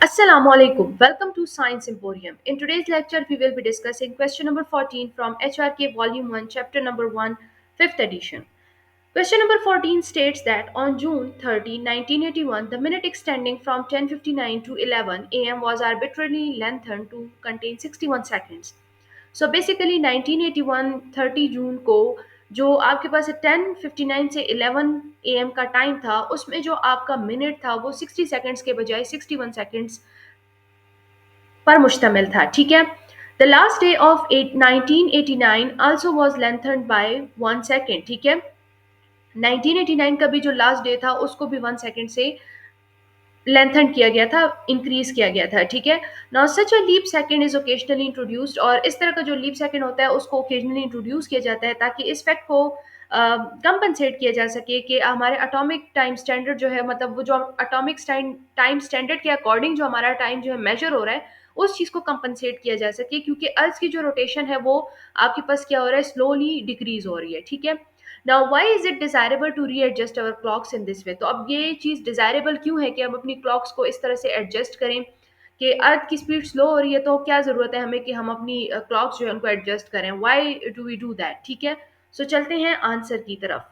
Assalamu alaikum. Welcome to Science Emporium. In today's lecture, we will be discussing question number 14 from HRK Volume 1, Chapter number 1, 5th edition. Question number 14 states that on June 30, 1981, the minute extending from 10:59 to 11 a.m. was arbitrarily lengthened to contain 61 seconds. So basically 1981 30 जून को जो आपके पास 10:59 से 11 M का time था उसमें जो आपका minute था वो 60 सेकंड्स के बजाय 61 सेकंड्स पर मुश्तमिल था, ठीक है। The last day of 1989 also was lengthened by 1 second, ठीक है। 1989 का भी जो लास्ट डे था उसको भी 1 सेकेंड से लेंथन किया गया था, इंक्रीज किया गया था, ठीक है। Now such a leap second is occasionally introduced, और इस तरह का जो लीप सेकंड होता है उसको ओकेजनली इंट्रोड्यूस किया जाता है ताकि इस फैक्ट को कंपनसेट किया जा सके कि हमारे एटॉमिक टाइम स्टैंडर्ड जो है, मतलब वो जो एटॉमिक टाइम स्टैंडर्ड के अकॉर्डिंग जो हमारा टाइम जो है मेजर हो रहा है उस चीज़ को कंपनसेट किया जा सके, क्योंकि अर्थ की जो रोटेशन है वो आपके पास क्या हो रहा है, स्लोली डिक्रीज हो रही है, ठीक है। Now why is it desirable to readjust our clocks in this way, तो अब ये चीज़ डिजायरेबल क्यों है कि हम अपनी क्लॉक्स को इस तरह से एडजस्ट करें कि अर्थ की स्पीड स्लो हो रही है तो क्या ज़रूरत है हमें कि हम अपनी क्लॉक्स जो है उनको एडजस्ट करें, why do we do that, ठीक है। सो चलते हैं आंसर की तरफ।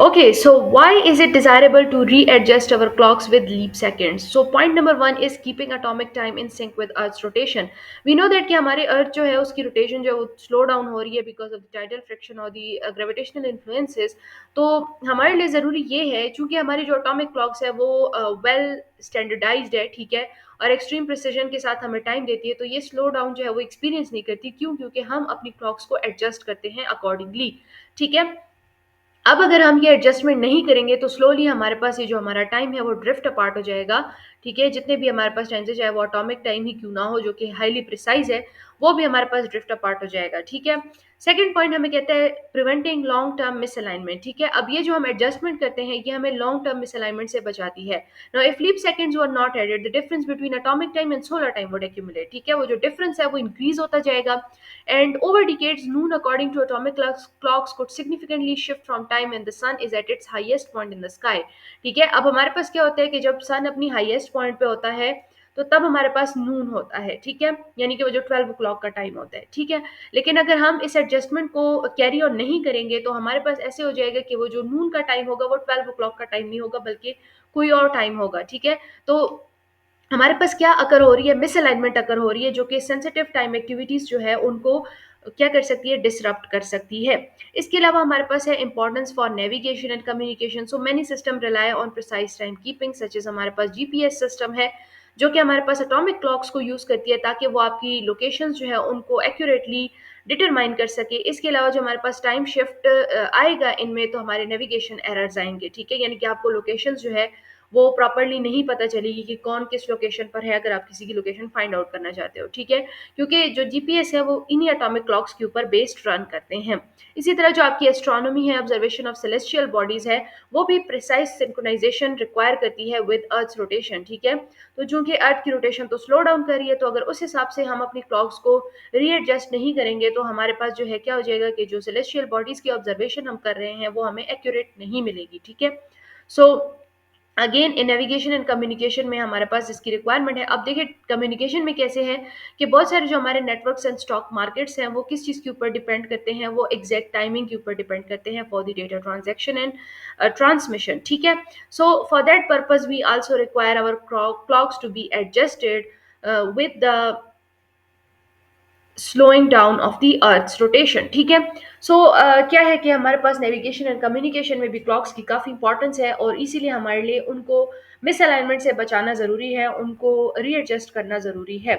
Okay, so why is it desirable to readjust our clocks with leap seconds? So point number one is keeping atomic time in sync with Earth's rotation. We know that कि हमारे Earth जो है उसकी rotation जो है वो slow down हो रही है because of the tidal friction और the gravitational influences. तो हमारे लिए ज़रूरी ये है, चूंकि हमारी जो atomic clocks है वो well standardized है, ठीक है, और extreme precision के साथ हमें टाइम देती है, तो ये स्लो डाउन जो है वो एक्सपीरियंस नहीं करती। क्यों? क्योंकि हम अपनी क्लॉक्स को एडजस्ट करते हैं अकॉर्डिंगली, ठीक है। अब अगर हम ये एडजस्टमेंट नहीं करेंगे तो स्लोली हमारे पास ये जो हमारा टाइम है वो ड्रिफ्ट अपार्ट हो जाएगा, ठीक है। जितने भी हमारे पास टाइम है, चाहे वो एटॉमिक टाइम ही क्यों ना हो जो कि हाईली प्रिसाइज है, वो भी हमारे पास ड्रिफ्ट अपार्ट हो जाएगा, ठीक है। सेकंड पॉइंट हमें कहता है प्रिवेंटिंग लॉन्ग टर्म मिसअलाइनमेंट, ठीक है। अब ये जो हम एडजस्टमेंट करते हैं ये हमें लॉन्ग टर्म मिसअलाइनमेंट से बचाती है। Now if leap seconds were not added, the difference between atomic time and solar time would accumulate, ठीक है। वो जो डिफरेंस है वो इंक्रीज होता जाएगा, and over decades noon according to atomic clocks could significantly shift from time when the sun is at its highest point in the sky, ठीक है। अब हमारे पास क्या होता है कि जब सन अपनी हाईएस्ट पॉइंट पे होता है तो तब हमारे पास नून होता है, ठीक है, यानी कि वो जो 12 o'clock का टाइम होता है, ठीक है। लेकिन अगर हम इस एडजस्टमेंट को कैरी ऑन नहीं करेंगे तो हमारे पास ऐसे हो जाएगा कि वो जो नून का टाइम होगा वो 12 o'clock का टाइम नहीं होगा बल्कि कोई और टाइम होगा, ठीक है। तो हमारे पास क्या अकर हो रही है, मिसअलाइनमेंट अकर हो रही है जो कि सेंसिटिव टाइम एक्टिविटीज जो है उनको क्या कर सकती है, डिसरप्ट कर सकती है। इसके अलावा हमारे पास है importance for navigation and communication. So many system rely on precise time keeping, such as हमारे पास जीपीएस सिस्टम है जो कि हमारे पास एटॉमिक क्लॉक्स को यूज करती है ताकि वो आपकी लोकेशन जो है उनको एक्यूरेटली डिटरमाइन कर सके। इसके अलावा जो हमारे पास टाइम शिफ्ट आएगा इनमें तो हमारे नेविगेशन एरर्स आएंगे, ठीक है, यानी कि आपको लोकेशन जो है वो प्रॉपर्ली नहीं पता चलेगी कि कौन किस लोकेशन पर है अगर आप किसी की लोकेशन फाइंड आउट करना चाहते हो, ठीक है, क्योंकि जो जीपीएस है वो इन्हीं एटॉमिक क्लॉक्स के ऊपर बेस्ड रन करते हैं। इसी तरह जो आपकी एस्ट्रोनॉमी है, ऑब्जर्वेशन ऑफ सेलेस्टियल बॉडीज है, वो भी प्रिसाइज सिंक्रोनाइजेशन रिक्वायर करती है विद अर्थ रोटेशन, ठीक है। तो चूंकि अर्थ की रोटेशन तो स्लो डाउन कर रही है, तो अगर उस हिसाब से हम अपनी क्लॉक्स को रीएडजस्ट नहीं करेंगे तो हमारे पास जो है क्या हो जाएगा कि जो सेलेस्टियल बॉडीज की ऑब्जर्वेशन हम कर रहे हैं वो हमें एक्यूरेट नहीं मिलेगी, ठीक है। So again in navigation and communication में हमारे पास इसकी रिक्वायरमेंट है। अब देखिए कम्युनिकेशन में कैसे है कि बहुत सारे जो हमारे नेटवर्क्स एंड स्टॉक मार्केट्स हैं वो किस चीज़ के ऊपर डिपेंड करते हैं, वो एग्जैक्ट टाइमिंग के ऊपर डिपेंड करते हैं for the data transaction and transmission, ठीक है। So for that purpose we also require our clocks to be adjusted with the slowing down of the earth's rotation, ठीक है। सो क्या है कि हमारे पास नेविगेशन एंड कम्युनिकेशन में भी क्लॉक्स की काफ़ी इंपॉर्टेंस है और इसीलिए हमारे लिए उनको मिसअलाइनमेंट से बचाना ज़रूरी है, उनको रीएडजस्ट करना ज़रूरी है।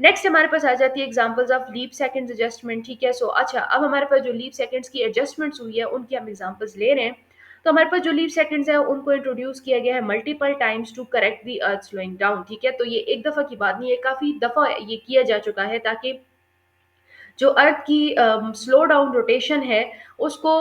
नेक्स्ट हमारे पास आ जाती है examples of leap seconds adjustment, ठीक है। सो अच्छा, अब हमारे पास जो लीप सेकंड्स की एडजस्टमेंट्स हुई है उनकी हम एग्जांपल्स ले रहे हैं। तो हमारे पास जो लीप सेकंड्स है उनको इंट्रोड्यूस किया गया है multiple times to correct the earth slowing down, ठीक है। तो ये एक दफ़ा की बात नहीं है, काफ़ी दफ़ा ये किया जा चुका है ताकि जो अर्थ की स्लो डाउन रोटेशन है उसको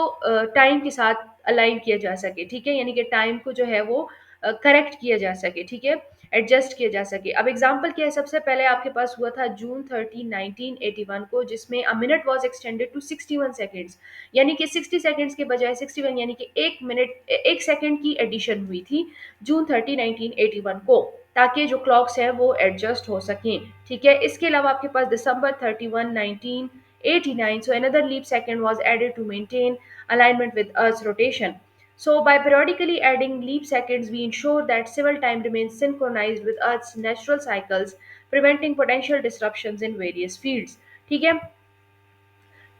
टाइम के साथ अलाइन किया जा सके, ठीक है, यानी कि टाइम को जो है वो करेक्ट किया जा सके, ठीक है, एडजस्ट किया जा सके। अब एग्जांपल क्या है, सबसे पहले आपके पास हुआ था जून 30 1981 को, जिसमें a minute was extended to 61 seconds, यानी कि 60 सेकेंड्स के बजाय 61, यानी कि एक मिनट एक सेकेंड की एडिशन हुई थी जून 30 1981 को। ताकि जो क्लॉक्स है वो एडजस्ट हो सकें। ठीक है, इसके अलावा आपके पास दिसंबर 31 1989, so another leap second was added to maintain alignment with earth's rotation. So by periodically adding leap seconds, we ensure that civil time remains synchronized with earth's natural cycles, preventing potential disruptions in various fields. ठीक है,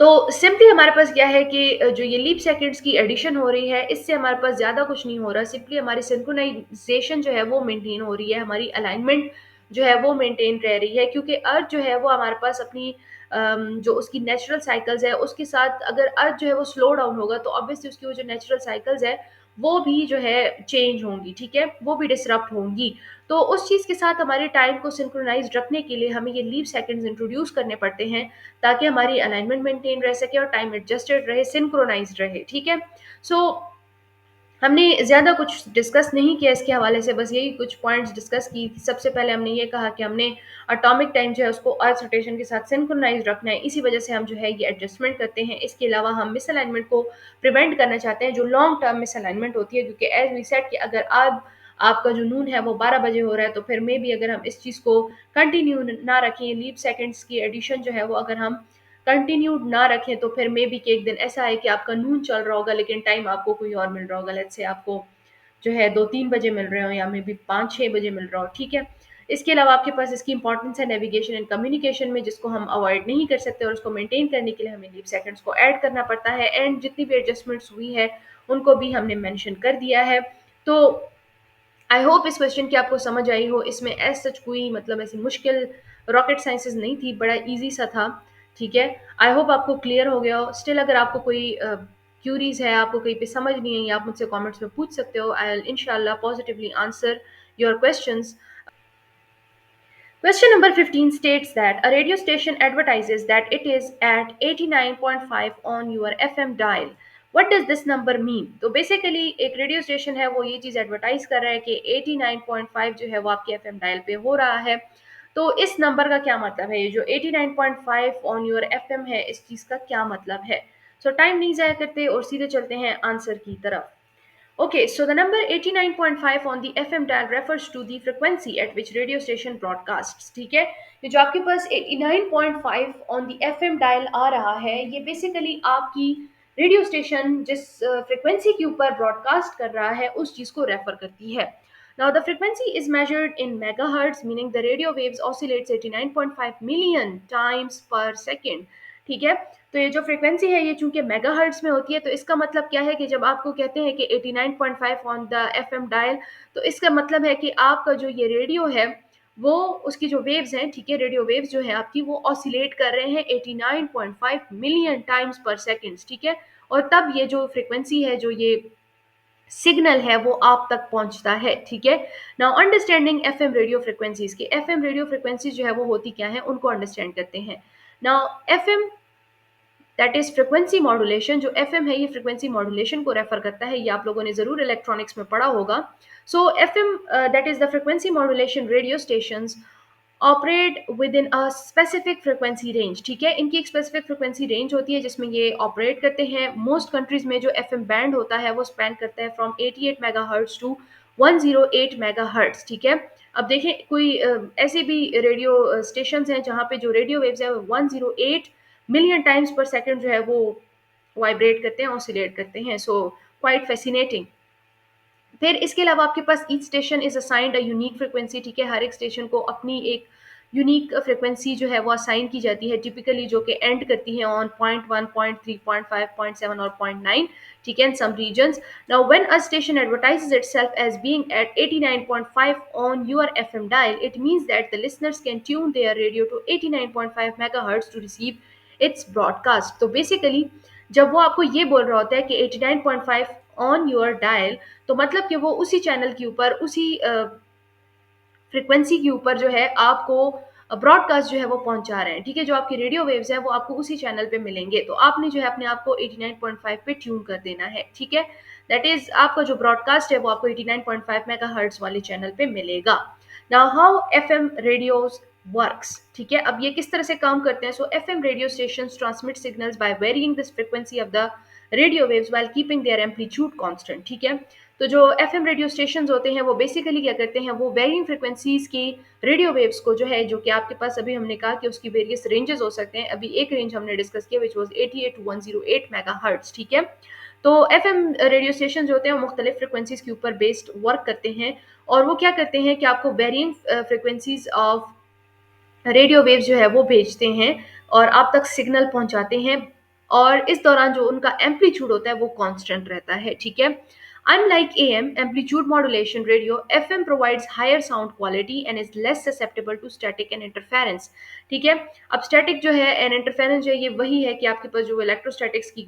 तो simply हमारे पास क्या है कि जो ये leap seconds की एडिशन हो रही है, इससे हमारे पास ज़्यादा कुछ नहीं हो रहा, सिंपली हमारी सिंक्रोनाइजेशन जो है वो मेंटेन हो रही है, हमारी अलाइनमेंट जो है वो मेंटेन रह रही है, क्योंकि अर्थ जो है वो हमारे पास अपनी जो उसकी नेचुरल साइकिल्स है उसके साथ, अगर अर्थ जो है वो स्लो डाउन होगा तो ऑब्वियसली उसकी वो जो नेचुरल साइकिल्स है वो भी जो है चेंज होंगी। ठीक है, वो भी डिसरप्ट होंगी। तो उस चीज़ के साथ हमारे टाइम को सिंक्रोनाइज रखने के लिए हमें ये लीप सेकंड्स इंट्रोड्यूस करने पड़ते हैं, ताकि हमारी अलाइनमेंट मेंटेन रह सके और टाइम एडजस्टेड रहे, सिंक्रोनाइज्ड रहे। ठीक है, सो हमने ज़्यादा कुछ डिस्कस नहीं किया इसके हवाले से, बस यही कुछ पॉइंट्स डिस्कस की। सबसे पहले हमने ये कहा कि हमने एटॉमिक टाइम जो है उसको अर्थ रोटेशन के साथ सिंक्रोनाइज रखना है, इसी वजह से हम जो है ये एडजस्टमेंट करते हैं। इसके अलावा हम मिसअलाइनमेंट को प्रिवेंट करना चाहते हैं, जो लॉन्ग टर्म मिसअलाइनमेंट होती है, क्योंकि एज वी सेड कि अगर आज आपका जो नून है वो 12 बजे हो रहा है, तो फिर मे बी अगर हम इस चीज़ को कंटिन्यू ना रखें, लीप सेकेंड्स की एडिशन जो है वो अगर हम कंटिन्यूड ना रखें, तो फिर मे बी कि एक दिन ऐसा है कि आपका नून चल रहा होगा लेकिन टाइम आपको कोई और मिल रहा होगा, लेट्स से आपको जो है 2-3 बजे मिल रहे हो या मे बी 5-6 बजे मिल रहा हो। ठीक है, इसके अलावा आपके पास इसकी इंपॉर्टेंस है नेविगेशन एंड कम्युनिकेशन में, जिसको हम अवॉइड नहीं कर सकते, और उसको मेंटेन करने के लिए हमें लीप सेकंड्स को ऐड करना पड़ता है। एंड जितनी भी एडजस्टमेंट्स हुई है उनको भी हमने मेंशन कर दिया है। तो आई होप इस क्वेश्चन की आपको समझ आई हो, इसमें एज सच कोई मतलब ऐसी मुश्किल रॉकेट साइंसेस नहीं थी, बड़ा इजी सा था। ठीक है, आई होप आपको क्लियर हो गया हो। स्टिल अगर आपको कोई क्यूरीज है, आपको कहीं पे समझ नहीं आई, आप मुझसे कमेंट्स में पूछ सकते हो। आई विल इंशाल्लाह positively answer your questions. Question number 15 states that a radio station advertises that it is at 89.5 on your FM dial. What does this number mean? तो बेसिकली एक रेडियो स्टेशन है वो ये चीज़ एडवर्टाइज कर रहा है कि 89.5 जो है वो आपके एफएम डायल पे हो रहा है। तो इस नंबर का क्या मतलब है, ये जो 89.5 ऑन योर एफएम है, इस चीज़ का क्या मतलब है? सो टाइम नहीं ज़ाया करते और सीधे चलते हैं आंसर की तरफ। Okay, so the number 89.5 on the FM dial refers to the frequency at which radio station broadcasts. ठीक है, ये जो आपके पास 89.5 on the FM dial आ रहा है, ये बेसिकली आपकी रेडियो स्टेशन जिस फ्रिक्वेंसी के ऊपर ब्रॉडकास्ट कर रहा है उस चीज़ को रेफर करती है। Now the frequency is measured in megahertz, meaning the radio waves oscillates 89.5 million times per second. ठीक है, तो ये जो फ्रीक्वेंसी है ये चूंकि मेगाहर्ट्ज में होती है, तो इसका मतलब क्या है कि जब आपको कहते हैं कि 89.5 ऑन द एफएम डायल, तो इसका मतलब है कि आपका जो ये रेडियो है वो उसकी जो वेव्स हैं, ठीक है, रेडियो वेव्स जो है आपकी वो ऑसिलेट कर रहे हैं 89.5 मिलियन टाइम्स पर सेकेंड। ठीक है, और तब ये जो फ्रीक्वेंसी है, जो ये सिग्नल है वो आप तक पहुंचता है। ठीक है, now understanding FM radio frequencies की, एफएम रेडियो फ्रिक्वेंसी जो है वो होती क्या है उनको अंडरस्टैंड करते हैं। Now FM that is frequency modulation, जो एफएम है ये फ्रिक्वेंसी मॉड्यूलेशन को रेफर करता है, ये आप लोगों ने जरूर इलेक्ट्रॉनिक्स में पढ़ा होगा। So FM that is the frequency modulation radio stations operate with in a specific frequency range. ठीक है, इनकी एक स्पेसिफिक फ्रिक्वेंसी रेंज होती है जिसमें ये ऑपरेट करते हैं। मोस्ट कंट्रीज में जो एफएम बैंड होता है वो स्पैन करता है फ्रॉम 88 मेगाहर्ट्ज टू 108 मेगाहर्ट्ज। ठीक है, अब देखें कोई ऐसे भी रेडियो स्टेशन हैं जहाँ पे जो रेडियो वेव्स है 108 मिलियन टाइम्स पर सेकंड जो है वो वाइब्रेट करते हैं, ऑसिलेट करते हैं। So quite fascinating. फिर इसके अलावा आपके पास each station is assigned a unique frequency. ठीक है, हर एक स्टेशन को अपनी एक यूनिक फ्रिक्वेंसी जो है वो असाइन की जाती है, टिपिकली जो कि एंड करती है ऑन 0.1, 0.3, 0.5, 0.7 और 0.9। ठीक है, in some regions. Now when a station advertises itself as being at 89.5 on your FM dial, it means that the listeners can tune their radio to 89.5 megahertz to receive its broadcast. तो basically जब वो आपको ये बोल रहा होता है कि 89.5 ऑन योर डायल, तो मतलब कि वो उसी चैनल के ऊपर, उसी फ्रिक्वेंसी के ऊपर जो है आपको ब्रॉडकास्ट जो है वो पहुंचा रहे हैं। ठीक है, जो आपकी रेडियो वेव्स हैं वो आपको उसी चैनल पे मिलेंगे, तो आपने जो है अपने आप को 89.5 पे ट्यून कर देना है। ठीक है, दैट इज आपका जो ब्रॉडकास्ट है वो आपको 89.5 मेगाहर्ट्ज वाले चैनल पे मिलेगा। Now how FM radios works. ठीक है, अब ये किस तरह से काम करते हैं। So FM radio stations transmit signals by varying this frequency of the radio waves while keeping their amplitude constant. ठीक है, तो जो एफएम रेडियो स्टेशन होते हैं वो बेसिकली क्या करते हैं, वो वेरिंग फ्रिक्वेंसीज की रेडियो वेव्स को जो है, जो कि आपके पास अभी हमने कहा कि उसकी वेरियस रेंजेस हो सकते हैं, अभी एक रेंज हमने डिस्कस किया विच वॉज 88 to 108 मेगाहर्ट्ज, ठीक है। तो एफएम रेडियो स्टेशन जो होते हैं वो मुख्तलिफ फ्रिक्वेंसीज के ऊपर बेस्ड वर्क करते हैं, और वो क्या करते हैं कि आपको वेरियंग फ्रिक्वेंसीज ऑफ रेडियो वेव्स जो है वो भेजते हैं और आप तक सिग्नल पहुंचाते हैं, और इस दौरान जो उनका एम्पलीट्यूड होता है वो कांस्टेंट रहता है, ठीक है। Unlike AM amplitude modulation radio, FM provides higher sound quality and is less susceptible to static and interference, ठीक है। अब स्टैटिक जो है एंड इंटरफेरेंस जो है, ये वही है कि आपके पास जो इलेक्ट्रोस्टैटिक्स की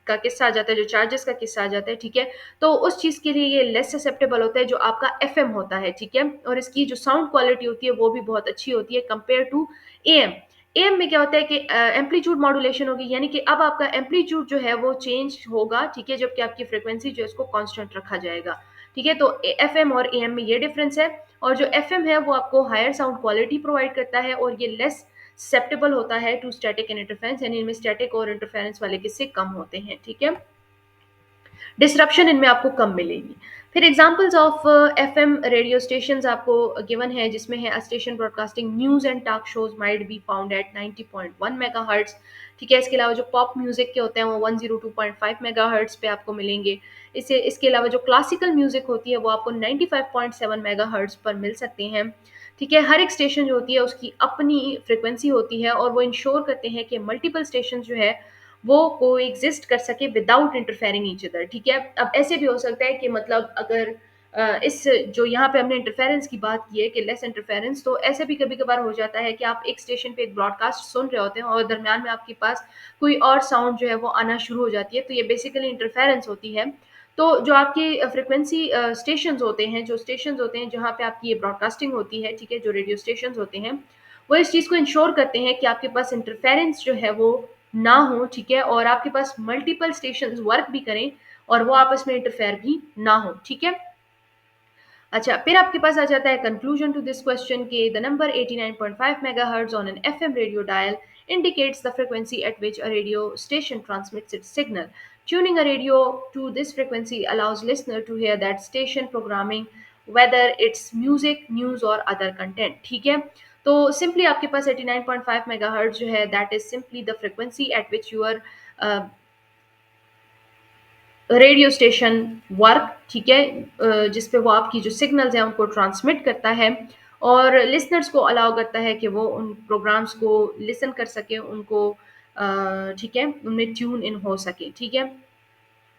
का किस्सा आ जाता है, जो चार्जेस का किस्सा आ जाता है, ठीक है। तो उस चीज़ के लिए ये लेस ससेप्टेबल होता है जो आपका एफएम होता है, ठीक है। और इसकी जो साउंड क्वालिटी होती है वो भी बहुत अच्छी होती है कंपेयर टू एएम। एएम में क्या होता है कि एम्पलीट्यूड मॉड्यूलेशन होगी, यानी कि अब आपका एम्पलीट्यूड जो है वो चेंज होगा, ठीक है, जबकि आपकी फ्रिक्वेंसी जो है उसको कांस्टेंट रखा जाएगा, ठीक है। तो एफएम और एएम में ये डिफरेंस है, और जो एफएम है वो आपको हायर साउंड क्वालिटी प्रोवाइड करता है, और ये लेस सेप्टेबल होता है टू स्टैटिक एंड इंटरफेरेंस, यानी इनमें स्टैटिक और इंटरफेरेंस वाले किस्से कम होते हैं, ठीक है। डिसरप्शन इनमें आपको कम मिलेगी। फिर examples of FM radio stations आपको गिवन है, जिसमें है station broadcasting news and talk shows might be found at 90.1 megahertz, ठीक है। इसके अलावा जो पॉप म्यूजिक के होते हैं वो 102.5 मेगाहर्ट्ज पे आपको मिलेंगे। इसके अलावा जो क्लासिकल म्यूजिक होती है वो आपको 95.7 मेगाहर्ट्ज पर मिल सकते हैं, ठीक है। हर एक स्टेशन जो होती है उसकी अपनी फ्रिक्वेंसी होती है, और वो इंश्योर करते हैं कि मल्टीपल स्टेशन जो है वो को एग्जिस्ट कर सके विदाउट इंटरफेयरिंग ईच अदर, ठीक है। अब ऐसे भी हो सकता है कि मतलब अगर इस जो यहाँ पे हमने इंटरफेरेंस की बात की है कि लेस इंटरफेरेंस, तो ऐसे भी कभी कभार हो जाता है कि आप एक स्टेशन पे एक ब्रॉडकास्ट सुन रहे होते हैं और दरमियान में आपके पास कोई और साउंड जो है वो आना शुरू हो जाती है, तो ये बेसिकली इंटरफेरेंस होती है। तो जो आपकी फ्रिक्वेंसी स्टेशन होते हैं, जो स्टेशन होते हैं जहाँ पे आपकी ये ब्रॉडकास्टिंग होती है, ठीक है, जो रेडियो स्टेशन होते हैं, वो इस चीज़ को इंश्योर करते हैं कि आपके पास इंटरफेरेंस जो है वो ना हो, ठीक है, और आपके पास मल्टीपल स्टेशंस वर्क भी करें और वो आपस में इंटरफेयर भी ना हो, ठीक है। अच्छा, फिर आपके पास आ जाता है कंक्लूजन टू दिस क्वेश्चन के the number 89.5 megahertz on an FM radio dial indicates the frequency at which a radio station transmits its signal. Tuning a radio to this frequency allows listener to hear that station programming, whether it's music, news or other content, ठीक है। तो simply आपके पास 89.5 megahertz जो है that is simply the frequency at which your radio station work, ठीक है, जिस पे वो आपकी जो सिग्नल्स हैं उनको ट्रांसमिट करता है, और लिसनर्स को अलाउ करता है कि वो उन प्रोग्राम्स को लिसन कर सके, उनको ठीक है, उनमें ट्यून इन हो सके, ठीक है,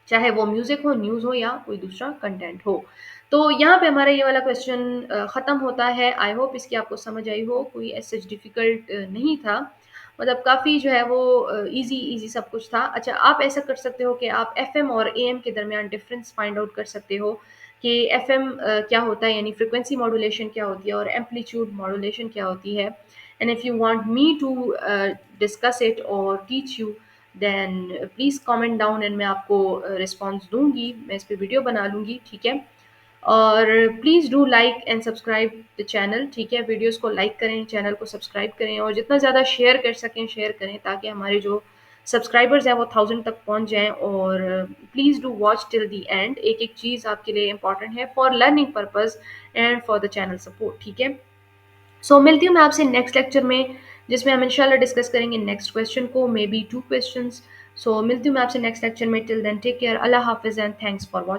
चाहे वो म्यूजिक हो, न्यूज़ हो या कोई दूसरा कंटेंट हो। तो यहाँ पे हमारा ये वाला क्वेश्चन ख़त्म होता है। आई होप इसकी आपको समझ आई हो, कोई ऐसे डिफ़िकल्ट नहीं था, मतलब काफ़ी जो है वो ईज़ी ईज़ी सब कुछ था। अच्छा, आप ऐसा कर सकते हो कि आप एफएम और एएम के दरमियान डिफरेंस फाइंड आउट कर सकते हो कि एफएम क्या होता है, यानी फ्रीक्वेंसी मॉड्यूलेशन क्या होती है, और एम्पलीट्यूड मॉड्यूलेशन क्या होती है। And if you want me to discuss it और teach you, then please comment down and मैं आपको रिस्पॉन्स दूंगी, मैं इस पे वीडियो बना लूँगी, ठीक है। और please do like and subscribe the channel, ठीक है, वीडियोस को लाइक करें, चैनल को सब्सक्राइब करें, और जितना ज़्यादा शेयर कर सकें शेयर करें, ताकि हमारे जो सब्सक्राइबर्स हैं वो 1000 तक पहुंच जाएं। और please do watch till the end, एक एक चीज़ आपके लिए इंपॉर्टेंट है for learning purpose and for the channel support, ठीक है। सो मिलती हूँ मैं आपसे नेक्स्ट लेक्चर में, जिसमें हम इंशाल्लाह डिस्कस करेंगे नेक्स्ट क्वेश्चन को, मे बी 2 क्वेश्चंस। सो मिलती हूँ मैं आपसे नेक्स्ट लेक्चर में। टिल देन टेक केयर, अल्लाह हाफिज़ एंड थैंक्स फॉर वॉचिंग।